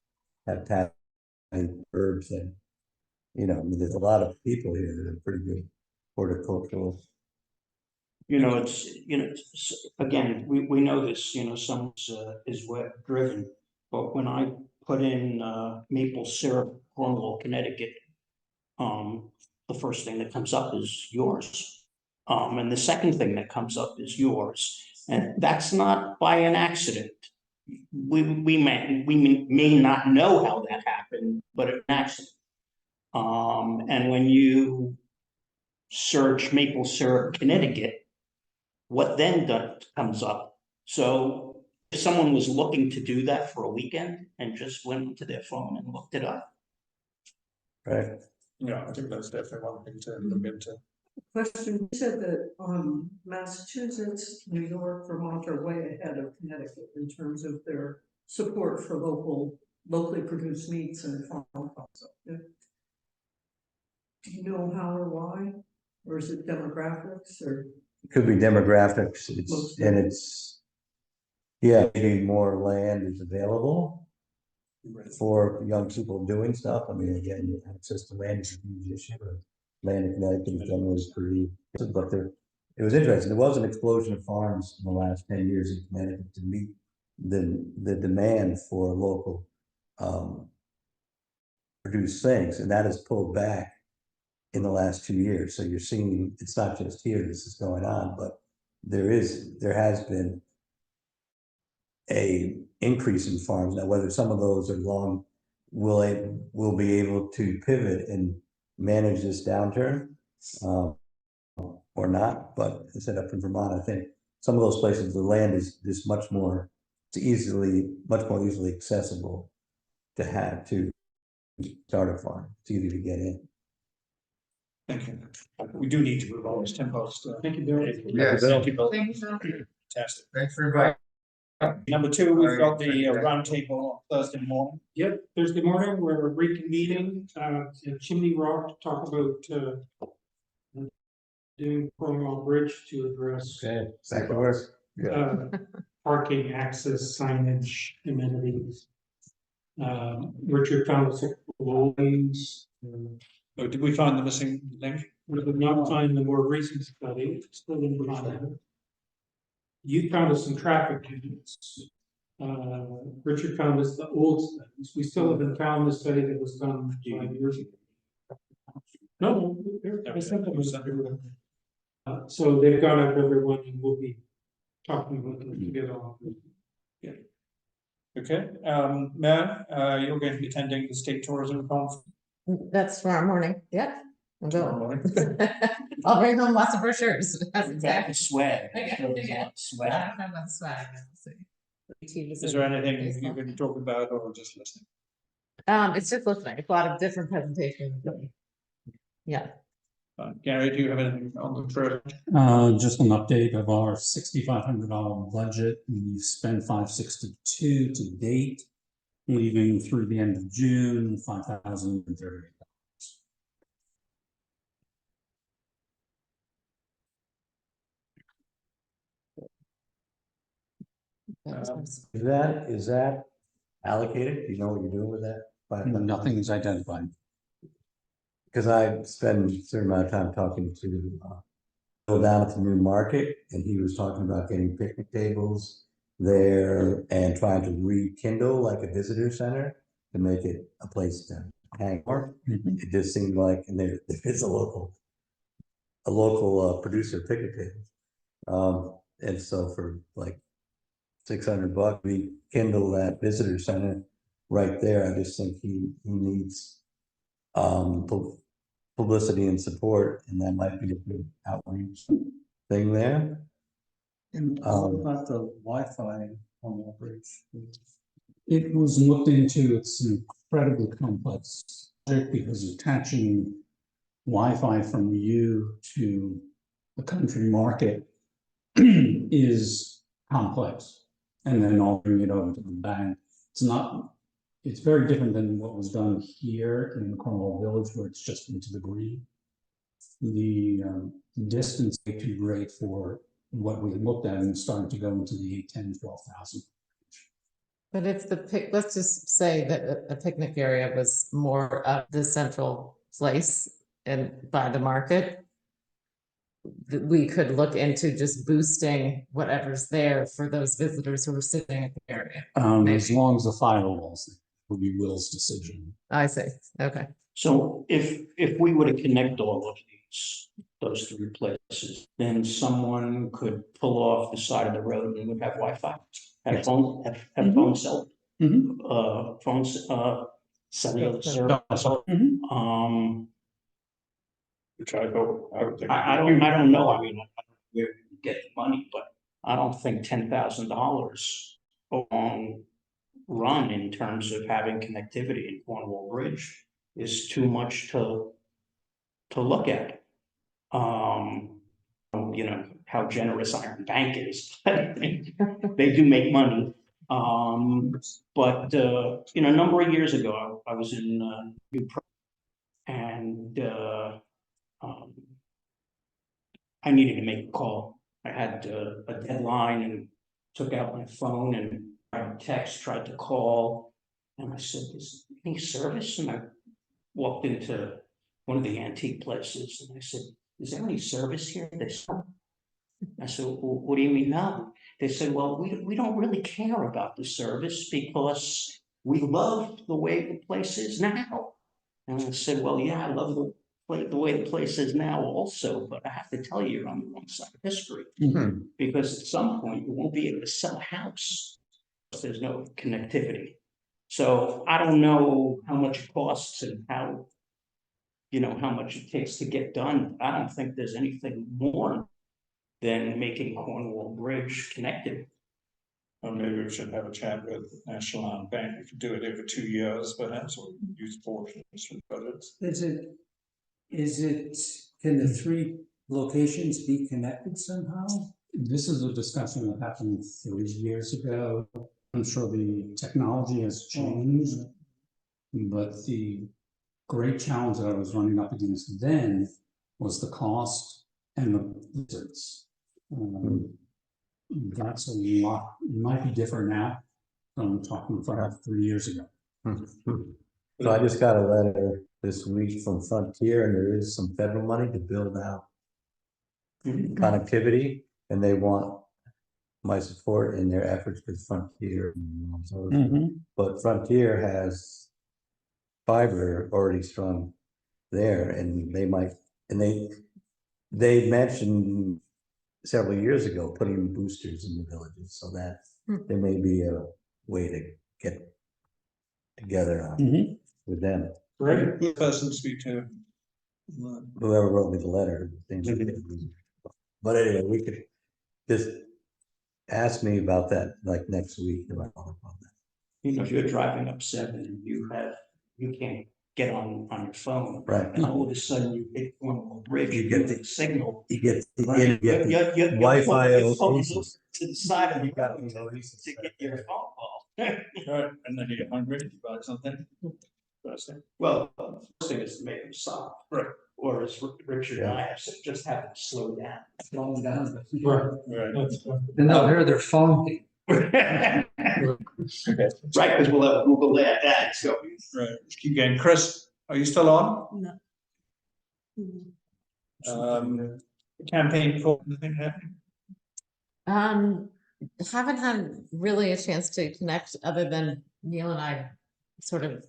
habitat herbs, and you know, I mean, there's a lot of people here that are pretty good horticultural. You know, again, we know this, you know, some is web driven, but when I put in maple syrup, Cornwall, Connecticut, the first thing that comes up is yours. And the second thing that comes up is yours. And that's not by an accident. We may not know how that happened, but it's an accident. And when you search maple syrup, Connecticut, what then comes up? So if someone was looking to do that for a weekend and just went to their phone and looked it up. Right. Yeah, I think that's definitely one thing to look into. Question, you said that Massachusetts, New York, Vermont are way ahead of Connecticut in terms of their support for locally produced meats and farm products. Do you know how or why? Or is it demographics or? Could be demographics, it's, yeah, maybe more land is available for young people doing stuff. I mean, again, access to land is a huge issue, but land in Connecticut is generally pretty, but it was interesting. There was an explosion of farms in the last 10 years in Connecticut to meet the demand for local produced things, and that has pulled back in the last 2 years. So you're seeing, it's not just here, this is going on, but there has been a increase in farms. Now, whether some of those are long, will be able to pivot and manage this downturn or not. But I said up in Vermont, I think some of those places, the land is just much more easily accessible to start a farm. It's easy to get in. Thank you. We do need to move on this tempo. Thank you, Bill. Yes. Thank you, Bill. Thank you, Phil. Fantastic. Thanks for inviting. Number two, we've got the roundtable on Thursday morning. Yep, Thursday morning, we're reconvening in Chimney Rock to talk about doing Cornwall Bridge to address Okay, back to work. parking, access, signage, amenities. Richard found us lanes. Oh, did we find the missing link? We did not find the more recent study, still in behind. You found us some traffic units. Richard found us the old studies. We still haven't found the study that was done 5 years ago. No, I sent them. So they've gone up everyone and we'll be talking about them together. Yeah. Okay, Mayor, you're going to be attending the State Tourism Conference That's tomorrow morning, yeah. I'm tomorrow going. morning. I'll bring home lots of brochures. That's Exactly, exactly. swag. Okay, okay. I Swag. don't know about the swag. Is there anything you can talk about or just listening? It's just listening, a lot of different presentations. Yeah. Gary, do you have anything on the trip? Just an update of our $6,500 budget. We've spent $562 to date, leaving through the end of June, $5,038. Is that allocated? Do you know what you're doing with that? Nothing is identified. Because I spend a certain amount of time talking to down at the new market, and he was talking about getting picnic tables there and trying to rekindle like a visitor center to make it a place to hang more. It just seemed like, and there is a local producer of picnic tables. And so for like $600, we kindle that visitor center right there. I just think he needs publicity and support, and that might be a good outreach thing there. And what about the Wi-Fi on the bridge? It was looked into, it's incredibly complex because attaching Wi-Fi from you to the country market is complex. And then I'll bring it over to the bank. It's very different than what was done here in Cornwall Village, where it's just into the green. The distance is too great for what we looked at, and starting to go into the 10, 12,000. But if let's just say that a picnic area was more of the central place and by the market, we could look into just boosting whatever's there for those visitors who are sitting at the area. As long as the firewalls, would be Will's decision. I see, okay. So if we were to connect all of those three places, then someone could pull off the side of the road and would have Wi-Fi, have phone, have phone cell, phones, cellular service. Which I would think. I don't know, I mean, we get the money, but I don't think $10,000 on run in terms of having connectivity in Cornwall Bridge is too much to look at. You know, how generous Iron Bank is. They do make money. But you know, a number of years ago, I was in New Pro, and I needed to make a call. I had a deadline and took out my phone and tried to text, tried to call, and I said, "Is any service?" And I walked into one of the antique places, and I said, "Is there any service here?" They said, I said, "Well, what do you mean no?" They said, "Well, we don't really care about the service because we love the way the place is now." And I said, "Well, yeah, I love the way the place is now also, but I have to tell you, you're on the wrong side of history. Because at some point you won't be able to sell a house if there's no connectivity." So I don't know how much it costs and how, you know, how much it takes to get done. I don't think there's anything more than making Cornwall Bridge connected. Or maybe we should have a chat with National Iron Bank. We could do it over 2 years, perhaps, or use portions from budgets. Can the three locations be connected somehow? This is a discussion that happened 3 years ago. I'm sure the technology has changed, but the great challenge that I was running up against then was the cost and the visits. That's a lot, it might be different now. I'm talking about 3 years ago. So I just got a letter this week from Frontier, and there is some federal money to build out connectivity, and they want my support in their efforts with Frontier. But Frontier has fiber already strung there, and they might, and they mentioned several years ago putting boosters in the villages, so that there may be a way to get together with them. Great person to speak to. Whoever wrote me the letter. But anyway, we could just ask me about that like next week about that. You know, if you're driving up 7 and you can't get on your phone. Right. And all of a sudden you hit Cornwall Bridge, you get the signal. You get Right. the Wi-Fi Your phone oasis. looks to the side of the got road the oasis to get your phone call. Right, and then you get hungry, you buy something. Well, the first thing is to make them stop. Right. Or as Richard and I have said, just have them slow down. Slowing down. Right. And they'll hear their phone. Right, because we'll have Google that, so. Right, let's keep going. Chris, are you still on? No. campaign for anything happening? Haven't had really a chance to connect other than Neil and I sort of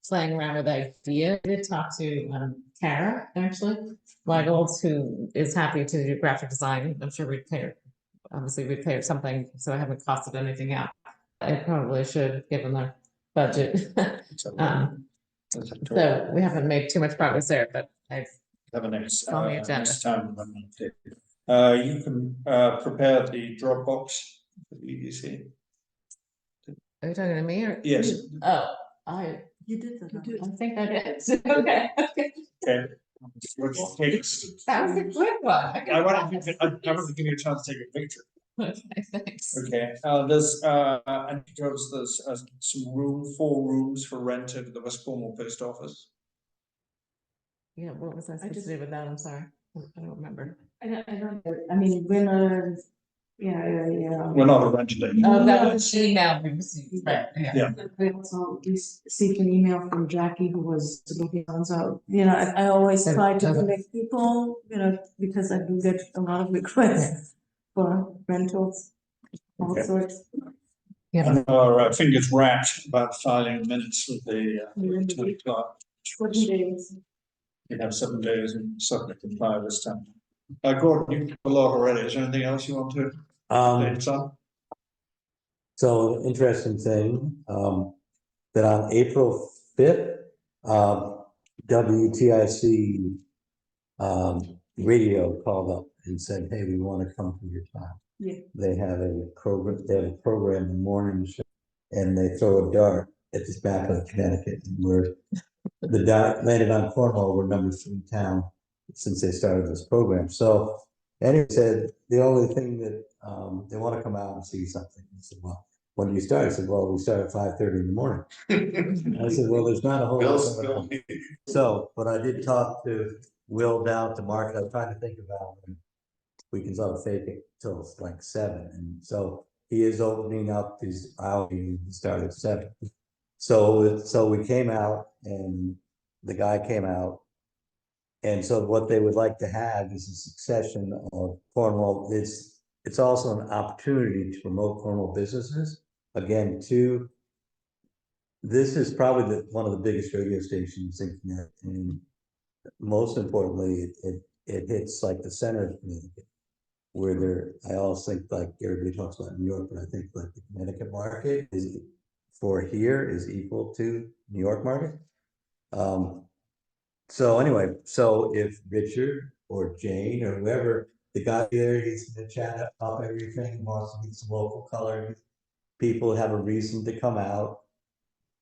playing around with the idea. I did talk to Kara, actually, Weigold, who is happy to do graphic design. I'm sure we'd pay her, obviously we'd pay her something, so I haven't costed anything out. I probably should, given the budget. So we haven't made too much progress there, but I've Have a next, on the agenda. next time. You can, prepare the Dropbox for the EDC. Are you talking to me or? Yes. Oh, You did that. I think I did. Okay. Okay. Which takes, That was a quick one. I want to give you a chance to take a picture. Okay, thanks. Okay, and because there's some 4 rooms for rent over the West Cornwall Post Office. Yeah, what was I supposed to do with that? I'm sorry. I don't remember. I don't, I mean, we're not, yeah. We're not a rental agent. Oh, that was an email we received, right, yeah. Yeah. We also received an email from Jackie who was looking on, so, I always try to connect people, because I do get a lot of requests for rentals, all Okay. sorts. Yeah. And our fingers wrapped about filing minutes with the attorney clerk. 14 days. You have 7 days and submit to comply this time. Gordon, you've got a lot already. Is there anything else you want to update on? So interesting thing, that on April 5th, WTIC radio called up and said, hey, we want to come to your town. Yeah. They have a program in the mornings, and they throw a dart at the map of Connecticut, and the dart landed on Cornwall. We're number 3 town since they started this program. So anyway, said the only thing that they want to come out and see something. I said, well, when do you start? I said, well, we start at 5:30 in the morning. I said, well, there's not a whole lot. So, but I did talk to Will down to market. I'm trying to think about when we can sort of fake it till it's like 7. And so he is opening up his hour to start at 7. So we came out, and the guy came out. And so what they would like to have is a succession of Cornwall. It's also an opportunity to promote Cornwall businesses. Again, this is probably one of the biggest radio stations in Connecticut, and most importantly, it hits like the center of Connecticut, where I always think, like everybody talks about New York, but I think like the Connecticut market is equal to New York market. So anyway, so if Richard or Jane or whoever, the guy there, he's gonna chat up everything, wants to meet some local color people, have a reason to come out,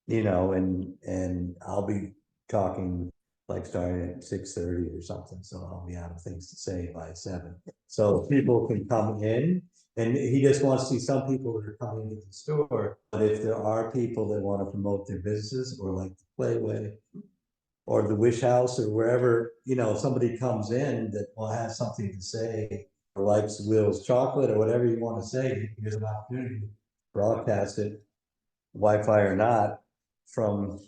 and I'll be talking like starting at 6:30 or something, so I'll be out of things to say by 7. So people can come in, and he just wants to see some people that are coming into the store. But if there are people that want to promote their businesses, or like the Playway, or the Wish House, or wherever, somebody comes in that will have something to say, or likes Will's chocolate, or whatever you want to say, here's an opportunity to broadcast it, Wi-Fi or not, from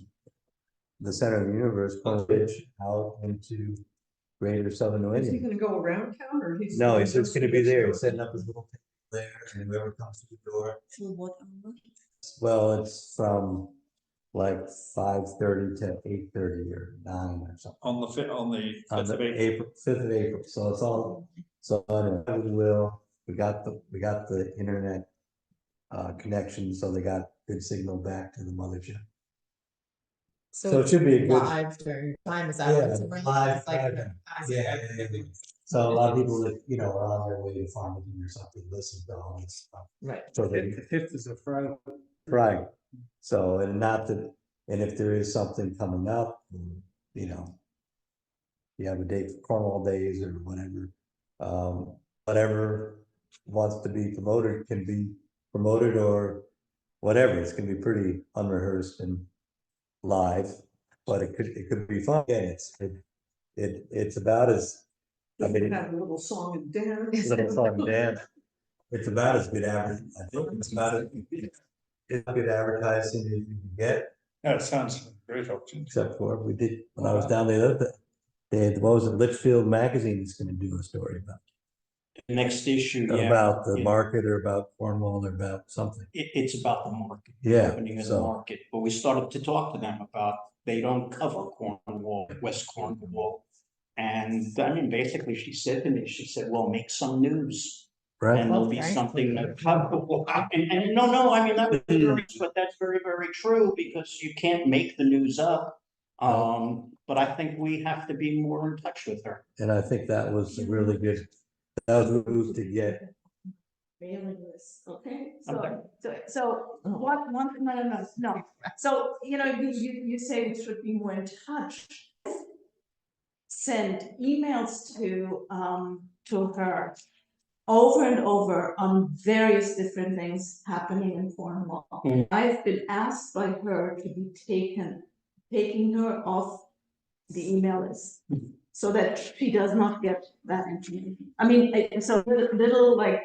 the center of the universe, out into greater southern New Is he England. gonna go around town, or he's? No, he's just gonna be there, he's setting up his little table there, and whoever comes to the door. Well, it's from like 5:30 to 8:30 or 9 or something. On the 5th of April. 5th of April, so it's all, so anyway, we got the internet connection, so they got good signal back to the mothership. So it should be a good. Live during time, is that? Yeah, what it's live, like? yeah. So a lot of people that, are on their way to Farmington or something, listen to all this stuff. Right. So The 5th is a Friday. right, so, and not that, and if there is something coming up, you have a date for Cornwall Days or whatever, whatever wants to be promoted can be promoted, or whatever, it's gonna be pretty unrehearsed and live, but it could be fun. Again, it's about as, I mean, Have a little song and dance. little song and dance. It's about as good I think it's about it's good advertising as you can get, That sounds a great opportunity. except for we did, when I was down the other day, what was it, Litchfield Magazine is gonna do a story Next issue, yeah. about the yeah. market or about Cornwall or about something. It's about the market. the Yeah, Opening of the so- market, but we started to talk to them about, they don't cover Cornwall, West Cornwall. And I mean, basically, she said to me, she said, well, make some news. Right, And there'll be Okay. something that, and no, I mean, that was very, but that's very, very true, because you can't make the news up. But I think we have to be more in touch with her. and I think that was a really good, that was a move to get, Mailing list, okay, Okay. so no. So, you say we should be more in touch. Send emails to her over and over on various different things happening in Cornwall. Mm. I've been asked by her to be taking her off the email list, so that she does not get that information. I mean, so little like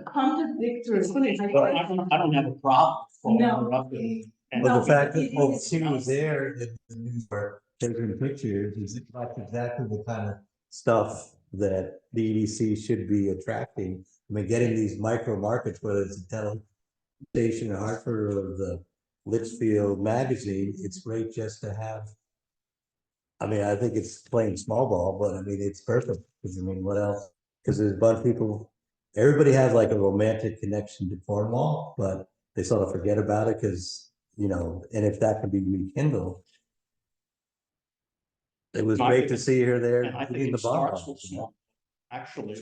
contradictory. But I don't have a problem following her up and. well, the fact that, it well, is- she was there in the news where taking pictures, is like exactly the kind of stuff that the EDC should be attracting. I mean, getting these micro markets, whether it's a television station in Hartford or the Litchfield magazine, it's great just to have. I mean, I think it's playing small ball, but I mean, it's perfect, because I mean, what else? Because there's a bunch of people, everybody has like a romantic connection to Cornwall, but they sort of forget about it, because, and if that can be rekindled. It was No, I great think to it- see her there And I think eating the it starts bomb. with small, actually.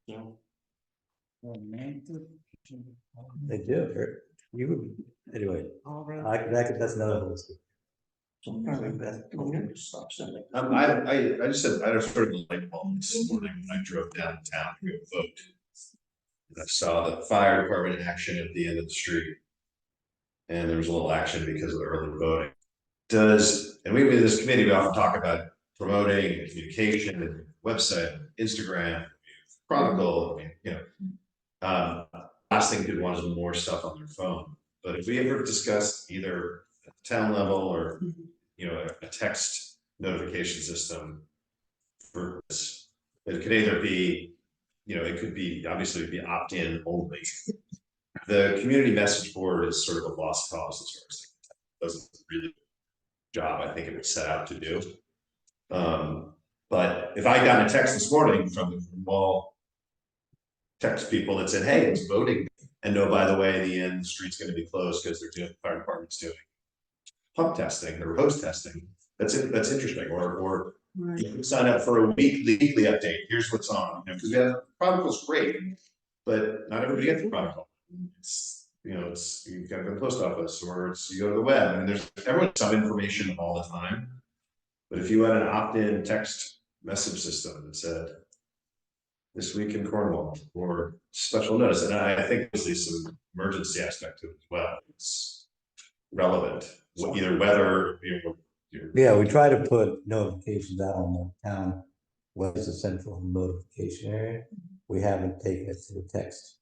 So, They do, anyway, that's another whole story. so Mary Beth, I'm gonna stop sending. I just said, I just heard the light bulb this morning when I drove downtown to go vote. And I saw the fire department action at the end of the street. And there was a little action because of the early voting. And we, in this committee, we often talk about promoting communication and website, Instagram, Chronicle, last thing people want is more stuff on their phone. But if we ever discussed either at the town level or, a text notification system for this, it could either be, it could be, obviously it'd be opt-in only. The community message board is sort of a lost cause as far as it doesn't really job I think it was set out to do. But if I got a text this morning from the Cornwall text people that said, hey, it's voting, and no, by the way, in the end, the street's going to be closed because they're doing, fire department's doing pump testing or hose testing. That's it. That's interesting. Or you can sign up for a weekly update. Here's what's on. Because we have Chronicle's great, but not everybody gets the Chronicle. It's you've got to go to the post office or you go to the web. I mean, there's everyone's some information all the time. But if you had an opt-in text message system that said this week in Cornwall or special notice, and I think there's some emergency aspect to it as well. It's relevant, either weather, Yeah, we try to put notifications out on the town, what is the central notification area. We haven't taken it to the text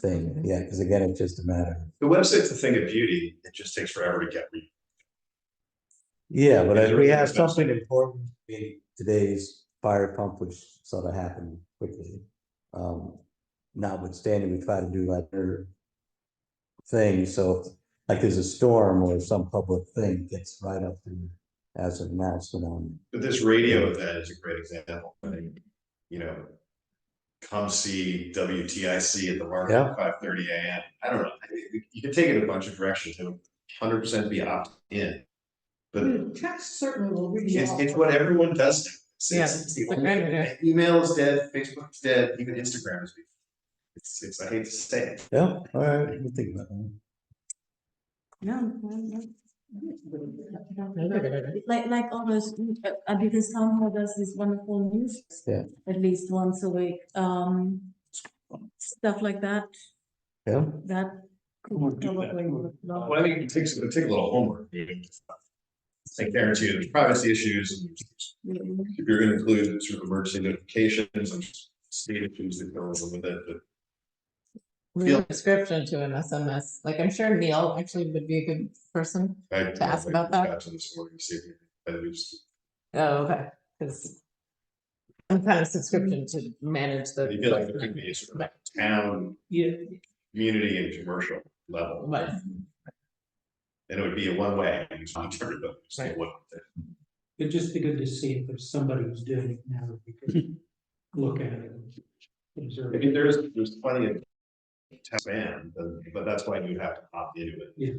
thing yet, because again, it's just a matter. The website's a thing of beauty. It just takes forever to get read. Yeah, but if we have Everything's something important, today's fire pump, which sort of happened quickly. Notwithstanding, we try to do like other things, so like there's a storm or some public thing gets right up to as an announcement on. But this radio event is a great example. I think, come see WTIC at the market at 5:30 a.m. I don't know. You can take it a bunch of directions. It'll 100% be opt-in. But Text certainly will reach out. it's what everyone does. It's the kind of- Email is dead, Facebook is dead, even Instagram is. It's I hate to say it. Yeah, all right, we'll think about that. Like almost, because town hall does this wonderful news. Yeah. At least once a week, stuff like that, Yeah, that. We'll do that. Well, I think it takes a little homework. I guarantee you there's privacy issues. And if you're going to include sort of emergency notifications and state issues that go along with it, but Feel- description to an SMS, like I'm sure Neil actually would be a good person. To ask about that? This morning, see if we just, Oh, okay, because I'm kind of subscription to manage the. you feel like there could be a sort of town, Yeah, community and commercial level. Right. And it would be a one-way, it's not turned up. Right. it'd just be good to see if there's somebody who's doing it now, we could look at it. and observe I it. mean, there's plenty of span, but that's why you have to opt into it. Yeah.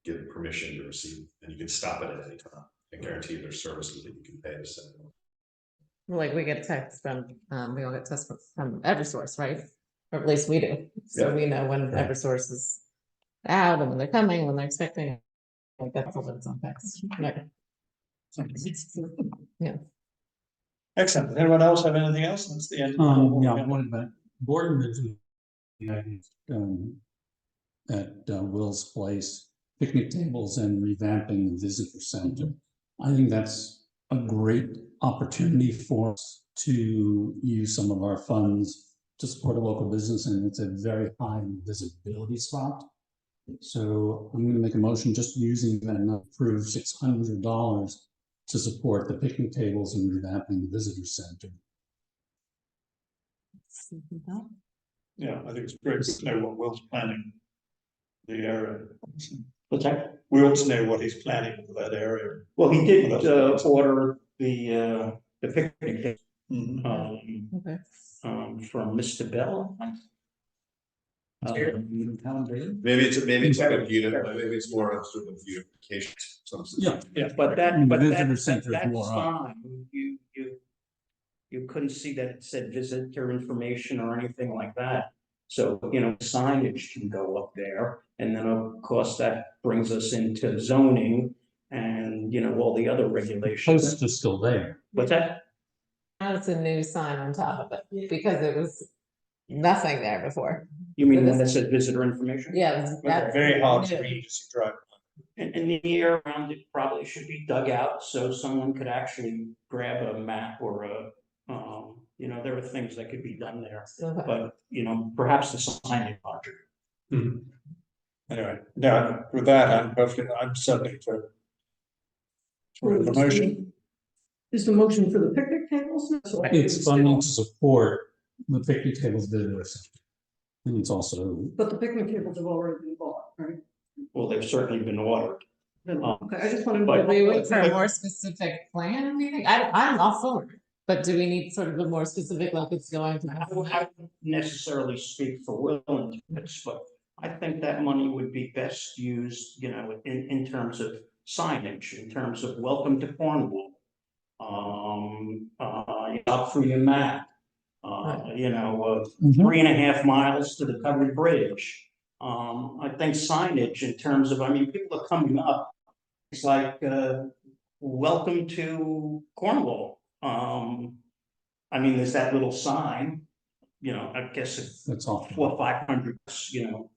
Give permission to receive, and you can stop it at any time. I guarantee you there's services that you can pay to send them. Like we get text from, we all get text from Eversource, right? Or at least we do, so Yeah. we know when Right. Eversource is out and when they're coming, when they're expecting. Like that's all that's on text. Right. Excellent. Does anyone else have anything else? That's the end. of the Yeah, formal one of the board mentioned at Will's Place, picnic tables and revamping the visitor center. I think that's a great opportunity for us to use some of our funds to support a local business, and it's a very high visibility spot. So I'm gonna make a motion just agreeing that and approve $600 to support the picnic tables and revamping the visitor center. Yeah, I think it's great to know what Will's planning. The area. What's that? We ought to know what he's planning for that area. Well, he did What else? order the picnic Mhm. Okay. from Mr. Bell. Maybe it's like a unit, maybe it's more of sort of unification. Yeah. Yeah, But that, The but visitor that, center is that more up. sign, you couldn't see that it said visitor information or anything like that. So, signage can go up there, and then of course that brings us into zoning and, all the other regulations. Posts are still there. What's that? Now it's a new sign on top of it, because it was nothing there before. You mean one that said visitor information? Yeah. that's very hard to new. read as you drive. And the air around it probably should be dug out, so someone could actually grab a map or there are things that could be done there. Okay. But, perhaps the sign is larger. Anyway, no, with that, I'm certainly for the motion. Is the motion for the picnic tables? It's funding to support the picnic tables visitor center. And it's also, But the picnic tables have already been bought, right? Well, they've certainly been ordered. Okay, I just wanted to. But- Do we wait for a more specific plan, maybe? I'm all for it, but do we need sort of a more specific, like it's going to I happen? wouldn't necessarily speak for Will, but I think that money would be best used, in terms of signage, in terms of welcome to Cornwall. Up for your map, 3.5 miles to the covered bridge. I think signage in terms of, people are coming up. It's like, welcome to Cornwall. There's that little sign, I guess it's that's all. 400 or 500,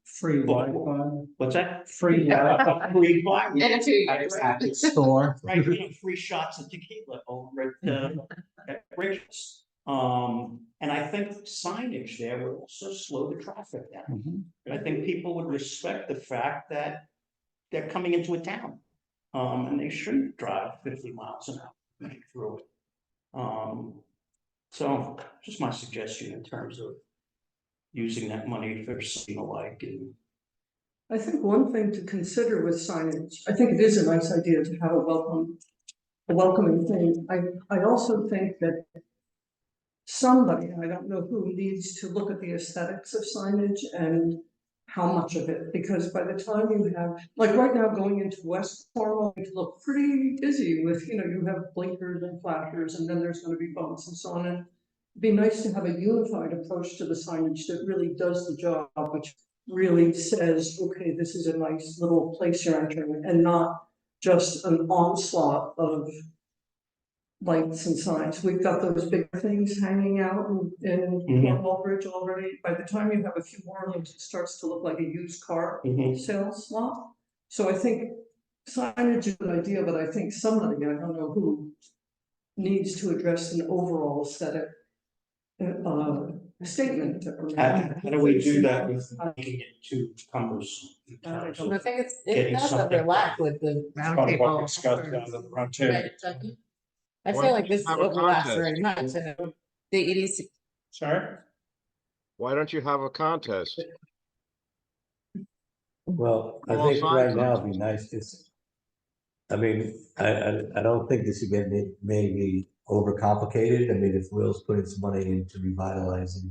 Free Wi-Fi. What's that? Free Wi-Fi. Free Wi-Fi. In a few years. Right, Store. right, free shots of tequila over at Bridges. And I think signage there will also slow the traffic down. Mhm. I think people would respect the fact that they're coming into a town. And they shouldn't drive 50 miles an hour through it. So just my suggestion in terms of using that money for something alike. And I think one thing to consider with signage, I think it is a nice idea to have a welcoming thing. I also think that somebody, I don't know who, needs to look at the aesthetics of signage and how much of it, because by the time you have, like right now going into West Cornwall, it look pretty busy with, you have blinkers and flashers, and then there's gonna be bumps and so on. And it'd be nice to have a unified approach to the signage that really does the job, which really says, okay, this is a nice little place you're entering, and not just an onslaught of lights and signs. We've got those big things hanging out in Cornwall Bridge already. By the time you have a few more of them, it starts to look like a used car sales lot. So I think signage is an idea, but I think somebody, I don't know who, needs to address an overall aesthetic statement. How do we do that with making it too cumbersome? I think it Getting does something overlap with the Part of what we roundtable. discussed down at the round table. Right, Chucky? I Why feel don't like you this have a overlaps contest? very much, and the EDC, Sorry? Why don't you have a contest? Well, I Well, think sign right now it'd be contest. nice to. I mean, I don't think this should get maybe overcomplicated. I mean, if Will's putting some money into revitalizing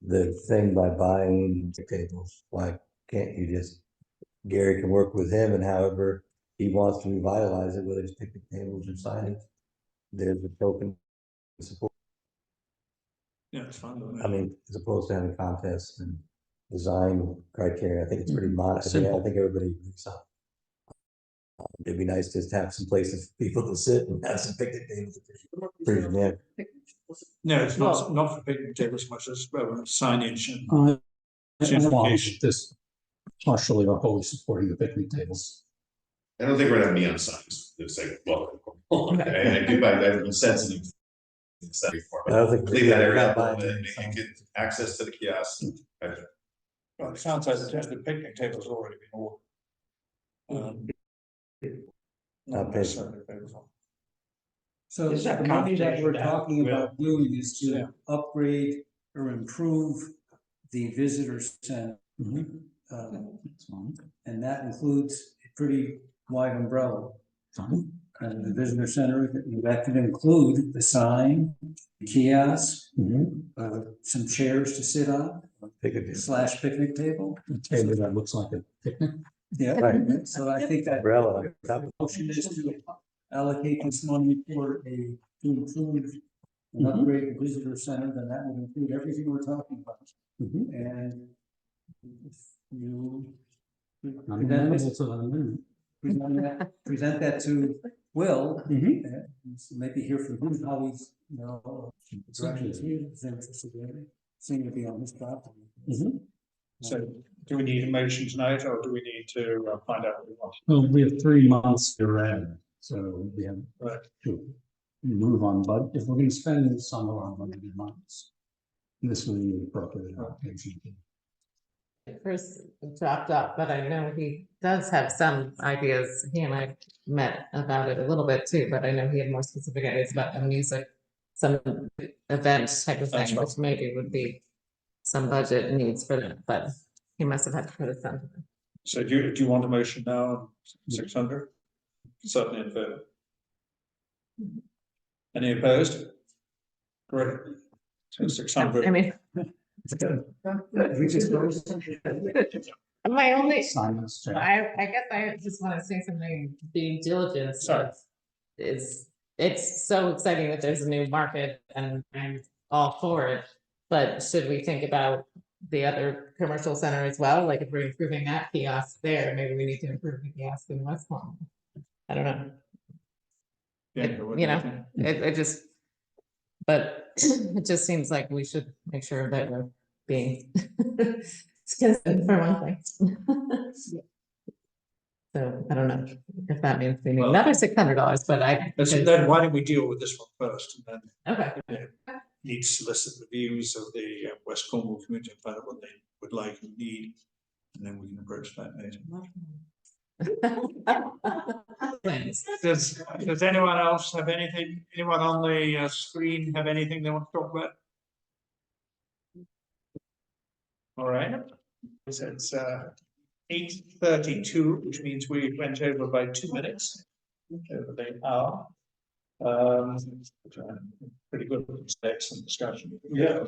the thing by buying tables, why can't you just, Gary can work with him and however he wants to revitalize it, whether it's picnic tables or signage. There's a token support. Yeah, it's fine. I mean, as opposed to having contests and design criteria, I think it's pretty modest. I think everybody agrees on. It'd be nice just to have some places for people to sit and have some picnic tables. Pretty neat. No, it's not for picnic tables as much as signage and gentrification. This partially or wholly supporting the picnic tables. I don't think we're gonna have neon signs that say welcome. I do, I'm sensitive. I don't think- Leave that area not up a little buying bit, and get access to the kiosk. Well, it sounds like the picnic table's already been ordered. Not necessarily available. So Is that the money that competition we're down? talking about doing is Yeah. to upgrade or improve the visitor center. And that includes a pretty wide umbrella. And the visitor center, that could include the sign, the kiosk, some chairs to sit on, / picnic table. Table that looks like a picnic. Yeah, Right. so I think that Umbrella. the motion is to allocate this money to improve and upgrade the visitor center, then that would include everything we're talking about. And if you present that to Will, and maybe hear from him how he's, directions he's interested in, seem to be on his property. So do we need a motion tonight or do we need to find out what we want? Well, we have 3 months to around, so we have Right. to move on, but if we're gonna spend somewhere on limited months, this will be the appropriate allocation. first dropped off, but I know he does have some ideas. He and I met about it a little bit too, but I know he had more specific ideas about the music, some event type of That's thing, right. which maybe would be some budget needs for that, but he must have had to put it down. So do you want a motion now on 600? Certainly in favor. Any opposed? Great. So 600. I mean, We just my only, silence check. I guess I just want to say something, being diligent. Sorry. It's so exciting that there's a new market and I'm all for it. But should we think about the other commercial center as well? Like if we're improving that kiosk there, maybe we need to improve the kiosk in West Palm. I don't know. It just, but it just seems like we should make sure that we're being consistent for one thing. So I don't know if that means we need another $600, but Then why don't we deal with this one first and then okay. need to solicit the views of the West Cornwall community and find out what they would like and need. And then we can approach that later. Does anyone else have anything, anyone on the screen have anything they want to talk about? All right, it's 8:32, which means we went over by 2 minutes over the hour. Pretty good, excellent discussion. Yeah.